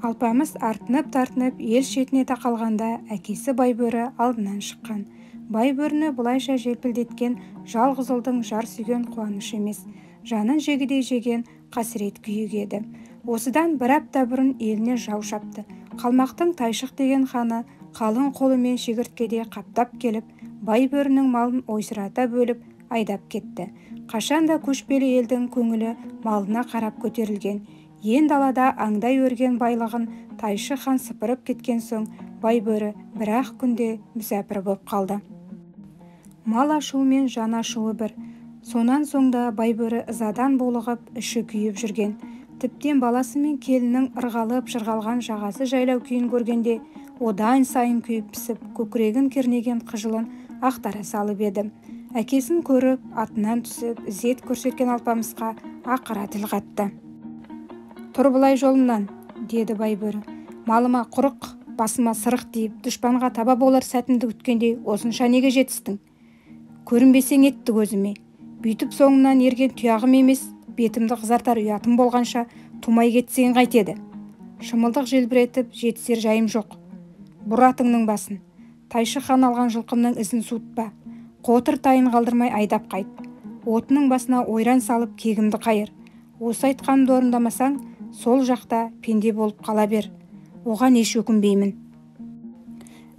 Алпамыс артынып-тартынып ел шетіне тақалғанда әкесі Байбөрі алдынан шыққан. Байбөріні бұлайша желпілдеткен жалғыз ұлдың жар сүйген қуаныш емес, жанын жегідей жеген қасірет күйік еді. Осыдан бір апта бұрын еліне жау шапты. Қалмақтың Тайшық деген ханы қалың қолымен шегірткеде қаптап келіп, Байбөрінің малын ойсырата бөліп айдап кетті. Қашанда көшпелі елдің көңілі малына қарап көтерілген. Ен далада аңдай өрген байлығын Тайшық хан сыпырып кеткен соң, Байбөрі бір-ақ күнде мүсәпір боп қалды. Мал ашуы мен жан ашуы бір. Сонан соңда Байбөрі ызадан булығып, іші күйіп жүрген. Тіптен баласы мен келіннің ырғалып жырғалған жағасы жайлау күйін көргенде, одан сайын күйіп пісіп, көкірегін кернеген қыжылын ақтара салып еді. Әкесін көріп, атынан түсіп, ізет көрсеткен Алпамысқа ақыра тіл қатты. «Тұр бұлай жолымнан», деді Байбөрі. «Малыма құрық, басыма сырық дейіп, дұшпанға таба болар сәтінді күткендей, осынша неге жетістің? Көрінбесең етті көзіме. Бүйтіп соңымнан ерген тұяғым емес, бетімді қызартар ұятым болғанша тумай кетсең қайтеді. Шымылдық желбіретіп жетісер жайым жоқ. Бұр атыңның басын. Тайшық хан алған жылқымның ізін суытпа. Қотыр тайын қалдырмай айдап қайт. Отының басына ойран салып кегімді қайыр. Осы айтқанымды орындамасаң, сол жақта пенде болып қала бер. Оған еш өкінбеймін».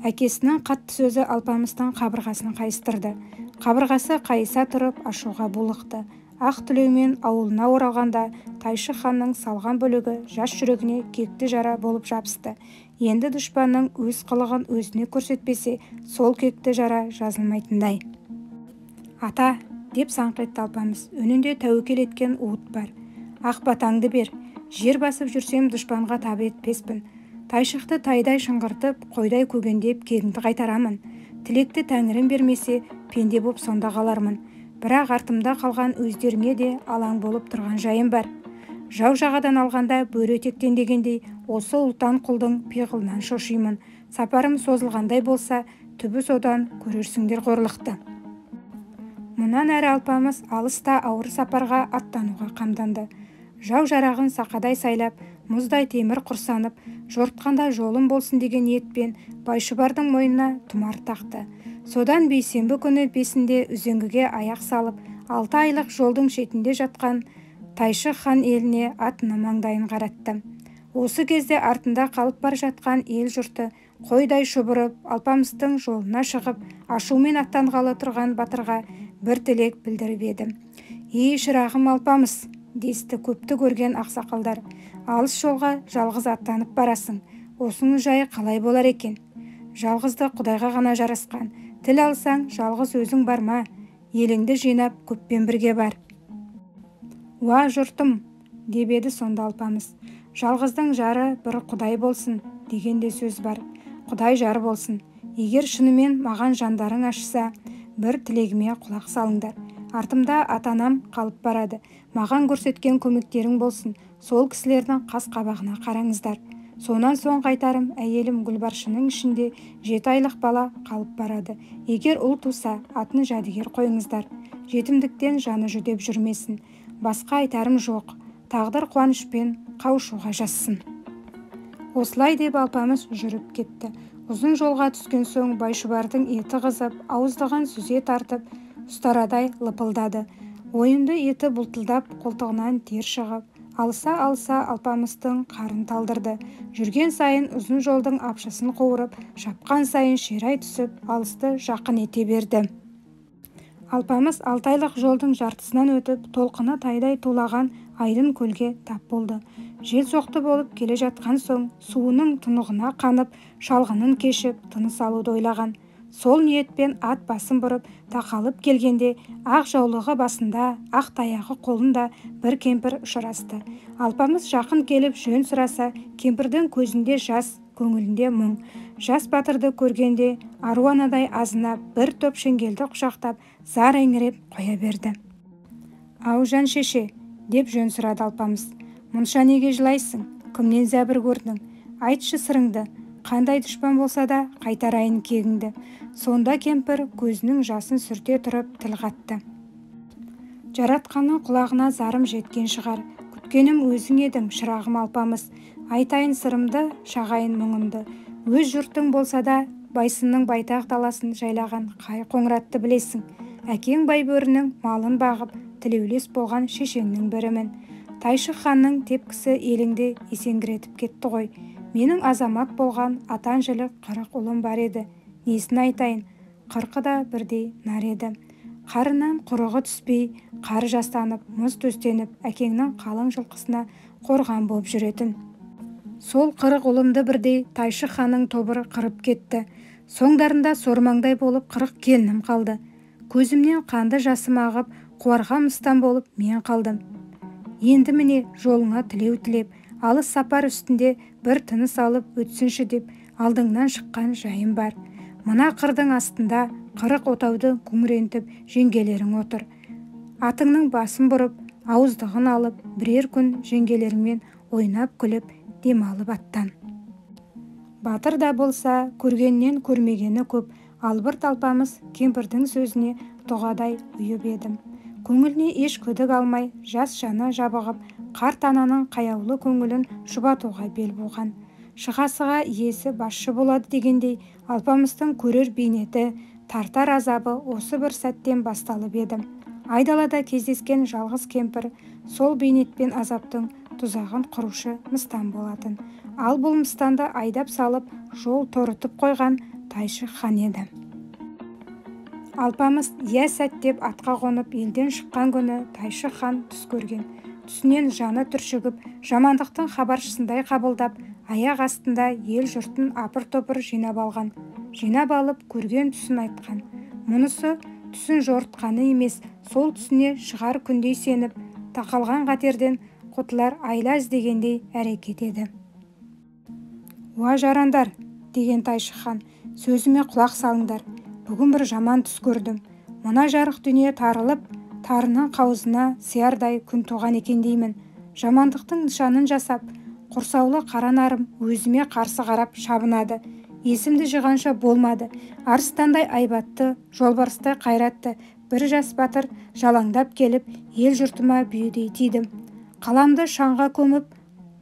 Әкесінің қатты сөзі Алпамыстың қабырғасын қайыстырды. Қабырғасы қайыса тұрып ашуға булықты. Ақ тілеумен ауылына оралғанда Тайшық ханның салған бөлігі жас жүрегіне кекті жара болып жабысты. Енді дұшпанның өз қылығын өзіне көрсетпесе, сол кекті жара жазылмайтындай. «Ата», деп саңқ етті Алпамыс, өнінде тәуекел еткен уыт бар. «Ақ батаңды бер, жер басып жүрсем дұшпанға табы етпеспін. Тайшықты тайдай шыңғыртып, қойдай көгендеп кегіңді қайтарамын. Тілекті тәңірім бермесе, пенде боп сонда қалармын. Бірақ артымда қалған өздеріңе де алаң болып тұрған жайым бар. Жау жағадан алғанда бөрі етектен дегендей, осы ұлтан құлдың пиғылынан шошимын. Сапарым созылғандай болса, түбі содан көрерсіңдер қорлықты». Мұнан әрі Алпамыс алыста ауыр сапарға аттануға қамданды. Жау жарағын сақадай сайлап, мұздай темір құрсанып, жортқанда жолым болсын деген ниетпен Байшұбардың мойнына тұмар тақты. Содан бейсенбі күні 5-інде үзеңгіге аяқ салып, 6 айлық жолдың шетінде жатқан Тайшық хан еліне атының маңдайын қаратты. Осы кезде артында қалып бар жатқан ел жұрты қойдай шұбырып, Алпамыстың жолына шығып, ашумен аттанғалы тұрған батырға бір тілек білдіріп еді. «Ей шырағым Алпамыс», десті көпті көрген ақсақалдар, «алыс жолға жалғыз аттанып барасың. Осының жайы қалай болар екен? Жалғызды Құдайға ғана жарасқан. Тіл алсаң, жалғыз өзің барма. Еліңді жинап, көппен бірге бар». «Уа жұртым», деп еді сонда Алпамыс. «Жалғыздың жары бір Құдай болсын дегенде сөз бар. Құдай жар болсын. Егер шынымен маған жандарың ашса, бір тілегіме құлақ салыңдар. Артымда атанам қалып барады. Маған көрсеткен көмектерің болсын. Сол кісілердің қас қабағына қараңыздар. Сонан соң қайтарым, әйелім Гүлбаршының ішінде 7 айлық бала қалып барады. Егер ұл туса, атын жәдігер қойыңыздар. Жетімдіктен жаны жүдеп жүрмесін. Басқа айтарым жоқ. Тағдыр қуанышпен қауышуға жазсын». Осылай деп Алпамыс жүріп кетті. Ұзын жолға түскен соң Байшұбардың еті қызып, ауыздығын сүзе тартып, ұстарадай лыпылдады. Ойынды еті бұлтылдап, қолтығынан тер шығып, алыса-алыса Алпамыстың қарын талдырды. Жүрген сайын ұзын жолдың апшасын қуырып, шапқан сайын шерай түсіп, алысты жақын ете берді. Алпамыс 6 айлық жолдың жартысынан өтіп, толқыны тайдай тулаған айдын көлге тап болды. Жел соқты болып келе жатқан соң, суының тұнығына қанып, шалғынын кешіп, тыныс алуды ойлаған. Сол ниетпен ат басын бұрып, тақалып келгенде, ақ жаулығы басында, ақ таяғы қолында бір кемпір ұшырасты. Алпамыс жақын келіп жөн сұраса, кемпірдің көзінде жас, көңілінде мұң. Жас батырды көргенде, аруанадай азына бір топ шеңгелді құшақтап, зар еңіреп қоя берді. «Ау жан шеше», деп жөн сұрады Алпамыс. «Мұнша неге жылайсың? Кімнен зәбір көрдің? Айтшы сырыңды. Қандай дұшпан болса да қайтарайын кегіңді». Сонда кемпір көзінің жасын сүрте тұрып тіл қатты. «Жаратқанның құлағына зарым жеткен шығар. күткенім өзің едің, шырағым Алпамыс. Айтайын сырымды, шағайын мұңымды. Өз жұртың болса да, Байсынның байтақ даласын жайлаған қай қоңыратты білесің. Әкең Байбөрінің малын бағып, тілеулес болған шешеңнің бірімін. Тайшық ханның тепкісі еліңде есеңгіретіп кетті ғой. Менің азамат болған атан жілік 40 ұлым бар еді. Несін айтайын, 40 да бірдей нар еді. Қарынан құрығы түспей, қар жастанып, мұз төстеніп, әкеңнің қалың жылқысына қорған болып жүретін. Сол 40 ұлымды бірдей Тайшық ханның тобыры қырып кетті. Соңдарында сормаңдай болып 40 келінім қалды. Көзімнен қанды жасым ағып, қуарға мыстан болып мен қалдым. Енді міне жолыңа тілеу тілеп, алыс сапар үстінде бір тыныс алып өтсінші деп алдыңнан шыққан жайым бар. Мына қырдың астында 40 отауды күңірентіп жеңгелерің отыр. Атыңның басын бұрып, ауыздығын алып, бірер күн жеңгелеріңмен ойнап күліп демалып аттан. Батыр да болса, көргеннен көрмегені көп. Албырт Алпамыс кемпірдің сөзіне дұғадай ұйып едім. Көңіліне еш күдік алмай, жас жаны жабығып, қарт ананың қаяулы көңілін жұбатуға бел буған. Шығасыға иесі басшы болады дегендей, Алпамыстың көрер бейнеті, тартар азабы осы бір сәттен басталып еді. Айдалада кездескен жалғыз кемпір сол бейнетпен азаптың тұзағын құрушы мыстан болатын. Ал бұл мыстанды айдап салып, жол торытып қойған Тайшық хан еді. Алпамыс я сәт деп атқа қонып елден шыққан күні Тайшық хан түс көрген. Түсінен жаны түршігіп, жамандықтың хабаршысындай қабылдап, аяқ астында ел жұртын апыр-топыр жинап алған. Жинап алып көрген түсін айтқан. Мұнысы түсін жортқаны емес, сол түсіне шығар күндей сеніп, тақалған қатерден құтылар айла іздегендей әрекет еді. «Уа жарандар», деген Тайшық хан, «сөзіме құлақ салыңдар. Бүгін бір жаман түс көрдім. Мына жарық дүние тарылып, тарының қауызына сиярдай күн туған екен деймін. Жамандықтың нышанын жасап, құрсаулы қара нарым өзіме қарсы қарап шабынады. Есімді жиғанша болмады. Арыстандай айбатты, жолбарыстай қайратты бір жас батыр жалаңдап келіп, ел жұртыма бүйідей тидім. Қаламды шаңға көміп,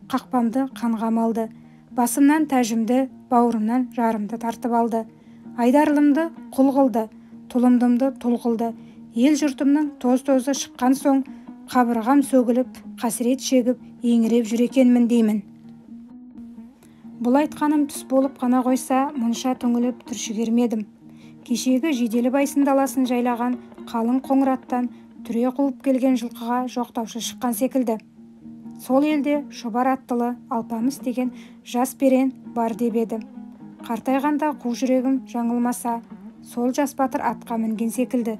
қақпамды қанға малды. Басымнан тәжімді, бауырымнан жарымды тартып алды. Айдарлымды құл қылды, тұлымдымды тұл қылды. Ел жұртымның тоз-тозы шыққан соң, қабырғам сөгіліп, қасірет шегіп, еңіреп жүр екенмін деймін. Бұл айтқаным түс болып қана қойса, мұнша түңіліп түршігермедім. Кешегі жиделі Байсын даласын жайлаған қалың қоңыраттан түре қуып келген жылқыға жоқтаушы шыққан секілді. Сол елде Шұбар аттылы Алпамыс деген жас берен бар деп еді. Қартайғанда қу жүрегім жаңылмаса, сол жас батыр атқа мінген секілді.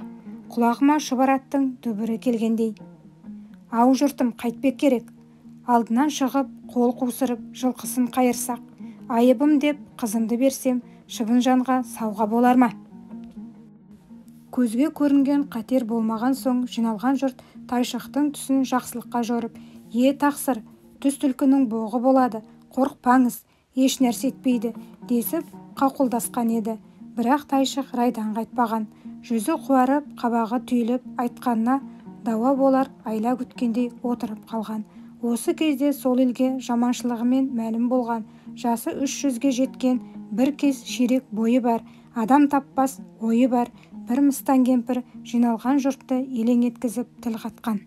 Құлағыма Шұбар аттың дүбірі келгендей. Ау жұртым, қайтпек керек. Алдынан шығып, қол қусырып, жылқысын қайырсақ, айыбым деп қызымды берсем, шыбын жанға сауға болар ма? Көзге көрінген қатер болмаған соң, жиналған жұрт Тайшықтың түсін жақсылыққа жорып, тақсыр, түс түлкінің боғы болады, қорықпаңыз, еш нәрсе етпейді, десіп қауқылдасқан еді. Бірақ Тайшық райдан қайтпаған. Жүзі қуарып, қабағы түйіліп, айтқанына дауа болар айла күткендей отырып қалған. Осы кезде сол елге жаманшылығымен мәлім болған, жасы 300-ге жеткен, бір кез ширек бойы бар, адам таппас ойы бар, бір мыстан кемпір жиналған жұртты елең еткізіп тіл қатқан.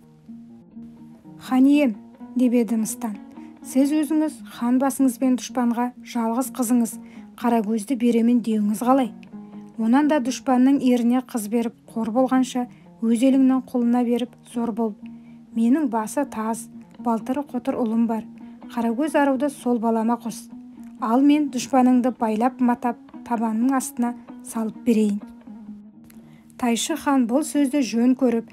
«Хан ием», деп еді мыстан, «сіз өзіңіз хан басыңызбен дұшпанға жалғыз қызыңыз Қарагөзді беремін деуіңіз қалай? Онан да дұшпанның еріне қыз беріп қор болғанша, өз еліңнің құлына беріп зор бол. Менің басы таз, балтыры қотыр ұлым бар. Қарагөз аруды сол балама қос. Ал мен дұшпаныңды байлап матап, табанның астына салып берейін». Тайшық хан бұл сөзді жөн көріп,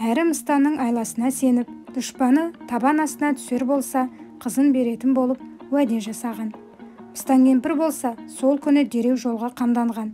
әрі мыстанның айласына сеніп, дұшпаны табан астына түсер болса, қызын беретін болып уәде жасаған. Мыстан кемпір болса, сол күні дереу жолға қамданған.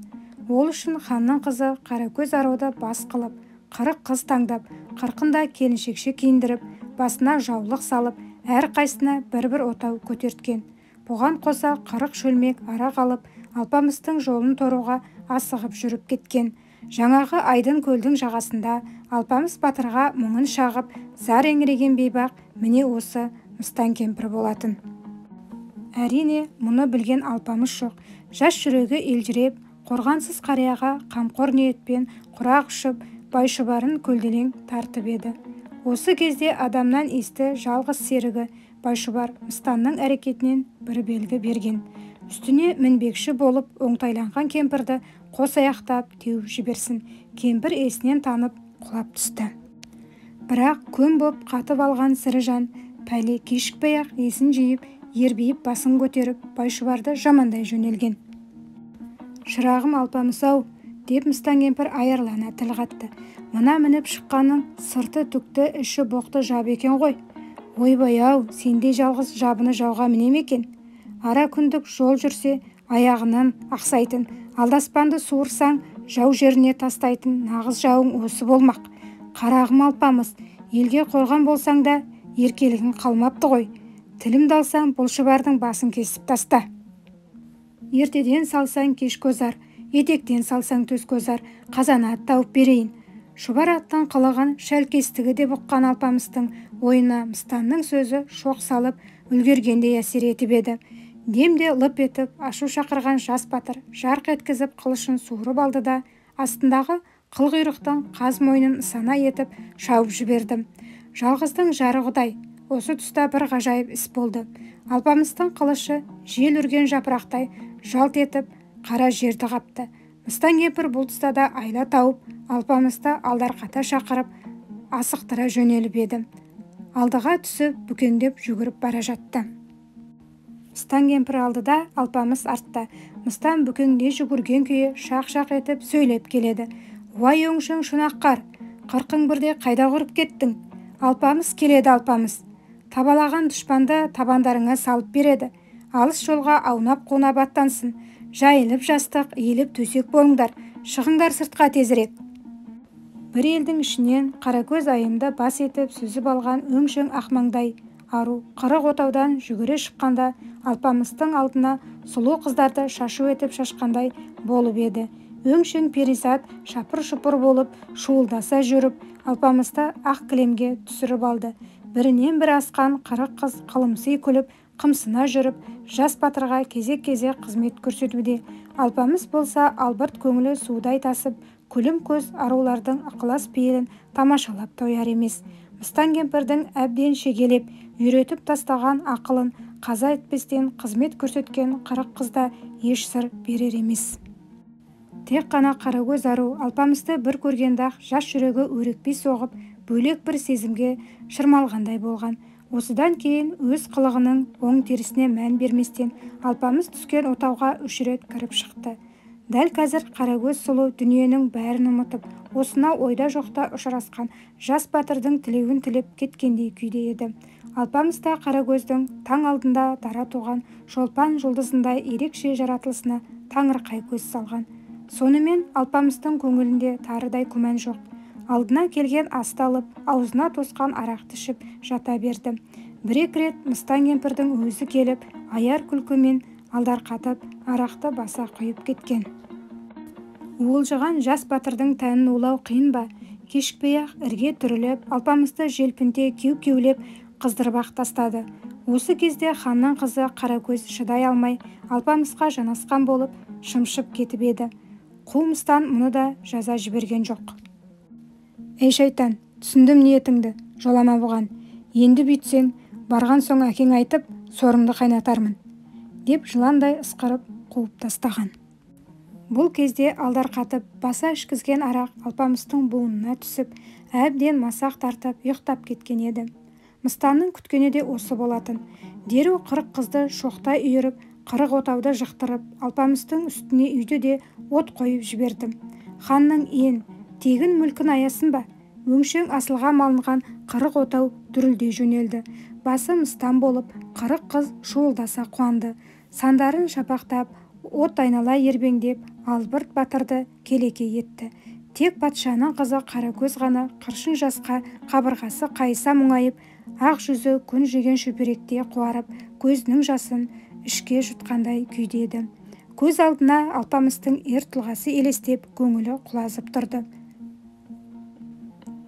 Ол үшін ханның қызы Қаракөз аруды бас қылып, 40 қыз таңдап, 40-да келіншекше киіндіріп, басына жаулық салып, әр қайсына бір-бір отау көтерткен. Бұған қоса 40 шөлмек арақ алып, Алпамыстың жолын торуға асығып жүріп кеткен. Жаңағы айдын көлдің жағасында Алпамыс батырға мұңын шағып, зар еңіреген бейбақ міне осы Мыстан кемпір болатын. Әрине, мұны білген Алпамыс жоқ. Жас жүрегі елжіреп, қорғансыз қарияға қамқор ниетпен құрақ ұшып, Байшұбарын көлделең тартып еді. Осы кезде адамнан есті жалғыз серігі Байшұбар Мыстанның әрекетінен бір белгі берген. Үстіне мінбекші болып оңтайланған кемпірді қос аяқтап теуіп жіберсін. Кемпір есінен танып құлап түсті. Бірақ көн боп қатып алған сірі жан пәле кешікпей-ақ есін жиып, ербиіп басын көтеріп, Байшұбарды жамандай жөнелген. «Шырағым Алпамыс-ау», деп Мыстан кемпір аярлана тіл қатты. «Мына мініп шыққаның сырты түкті, іші боқты жаб екен ғой. Ойбай-ау, сендей жалғыз жабыны жауға міне ме екен? Ара күндік жол жүрсе, аяғынан ақсайтын, алдаспанды суырсаң, жау жеріне тастайтын нағыз жауың осы болмақ. Қарағым Алпамыс, елге қорған болсаң да, еркелігің қалмапты ғой. Тілімді алсаң, бұл шұбардың басын кесіп таста. Ертеден салсаң кеш көзар, етектен салсаң төс көзар, қазанат тауып берейін». Шұбар аттан қылығын шәлкестігі деп ұққан Алпамыстың ойына Мыстанның сөзі шоқ салып, үлгергендей әсер етіп еді. Демде лып етіп, ашу шақырған жас батыр жарқ еткізіп қылышын суырып алды да, астындағы қылқұйрықтың қаз мойнын нысана етіп шауып жіберді. Жалғыздың жары Құдай. Осы тұста бір ғажайып іс болды. Алпамыстың қылышы жел үрген жапырақтай жалт етіп қара жерді қапты. Мыстан кемпір бұл тұста да айла тауып, Алпамысты алдарқата шақырып, асықтыра жөнеліп еді. Алдыға түсіп, бүкеңдеп жүгіріп бара жатты. Мыстан кемпір алдыда, Алпамыс артта. Мыстан бүкеңде жүгірген күйі шақ-шақ етіп сөйлеп келеді. «Уай өңшің шұнаққар, 41-де қайда құрып кеттің? Алпамыс келеді, Алпамыс. Табалаған дұшпанды табандарыңа салып береді. Алыс жолға аунап-қонап аттансын. Жайылып жастық, иіліп төсек болыңдар. Шығыңдар сыртқа тезірек». Бір елдің ішінен қаракөз айымды бас етіп сүзіп алған өңшің ақмаңдай ару қырық отаудан жүгіре шыққанда Алпамыстың алдына сұлу қыздарды шашу етіп шашқандай болып еді. Өңшің перизат шапыр-шұпыр болып шуылдаса жүріп, Алпамысты ақ кілемге түсіріп алды. Бірінен бір асқан қырық қыз қылымсый күліп, қымсына жүріп, жас батырға кезек-кезек қызмет көрсетуде. Алпамыс болса албырт көңілі судай тасып, күлім көз арулардың ықылас пейілін тамашалап тояр емес. Мыстан кемпірдің әбден шегелеп, үйретіп тастаған ақылын қаза етпестен қызмет көрсеткен қырық қызда еш сыр берер емес. Тек қана қаракөз ару Алпамысты бір көргенде-ақ жас жүрегі өрекпей соғып, бөлек бір сезімге шырмалғандай болған. Осыдан кейін өз қылығының оң терісіне мән берместен Алпамыс түскен отауға 3 рет кіріп шықты. Дәл қазір қаракөз сұлу дүниенің бәрін ұмытып, осынау ойда жоқта ұшырасқан жас батырдың тілеуін тілеп кеткендей күйде еді. Алпамыс та қаракөздің таң алдында дара туған шолпан жұлдызындай ерекше жаратылысына таңырқай көз салған. Сонымен Алпамыстың көңілінде тарыдай күмән жоқ. Алдына келген асты алып, аузына тосқан арақты ішіп жата берді. Бір-екі рет Мыстан кемпірдің өзі келіп, аяр күлкімен алдарқатып, арақты баса құйып кеткен. Уылжыған жас батырдың тәнін улау қиын ба? Кешікпей-ақ ірге түріліп, Алпамысты желпінте кеу-кеулеп қыздырып тастады. Осы кезде ханның қызы Қаракөз шыдай алмай, Алпамысқа жанасқан болып, шымшып кетіп еді. Қу Мыстан мұны да жаза жіберген жоқ. «Ей шайтан, түсіндім ниетіңді, жолама бұған. Енді бүйтсең, барған соң әкең айтып, сорыңды қайнатармын», деп жыландай ысқырып қуып тастаған. Бұл кезде алдарқатып, баса ішкізген арақ Алпамыстың буынына түсіп, әбден масақ тартып, ұйықтап кеткен еді. Мыстанның күткені де осы болатын. Дереу 40 қызды шоқтай үйіріп, 40 отауды жықтырып, Алпамыстың үстіне үйді де от қойып жібердім. Ханның ен, тегін мүлкін аясын ба? Өңшең асылға малынған 40 отау дүрілдей жөнелді. Басы Мыстан болып, 40 қыз шуылдаса қуанды. Сандарын шапақтап, от айнала ербеңдеп, албырт батырды келеке етті. Тек патшаның қызы Қаракөз ғана қыршын жасқа қабырғасы қайыса мұңайып, ақ жүзі күн жеген шөперектей қуарып, көзінің жасын ішке жұтқандай күйдеді. Көз алдына Алпамыстың ер тұлғасы елестеп, көңілі құлазып тұрды.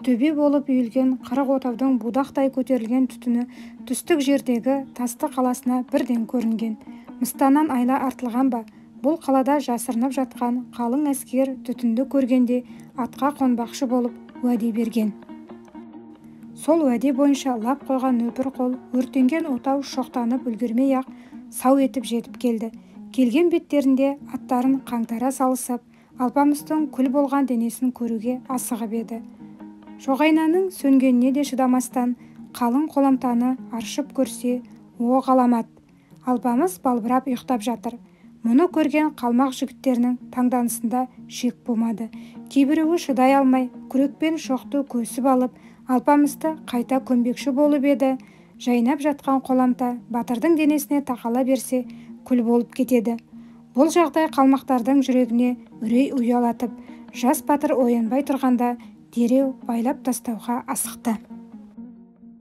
Төбе болып үйілген қырық отаудың будақтай көтерілген түтіні түстік жердегі Тасты қаласына бірден көрінген. Мыстаннан айла артылған ба? Бұл қалада жасырынып жатқан қалың әскер түтінді көргенде атқа қонбақшы болып уәде берген. Сол уәде бойынша лап қойған нөпір қол өртенген отау шоқтанып үлгермей-ақ сау етіп жетіп келді. Келген беттерінде аттарын қаңтара салысып, Алпамыстың күл болған денесін көруге асығып еді. Жоғайнаның сөнгеніне де шыдамастан қалың қоламтаны аршып көрсе, о ғаламат! Алпамыс балбырап ұйықтап жатыр. Мұны көрген қалмақ жігіттерінің таңданысында шек болмады. Кейбіреуі шыдай алмай, күрекпен шоқты көсіп алып, Алпамысты қайта көмбекші болып еді. Жайнап жатқан қоламта батырдың денесіне тақала берсе, күл болып кетеді. Бұл жағдай қалмақтардың жүрегіне үрей ұялатып, жас батыр оянбай тұрғанда дереу байлап тастауға асықты.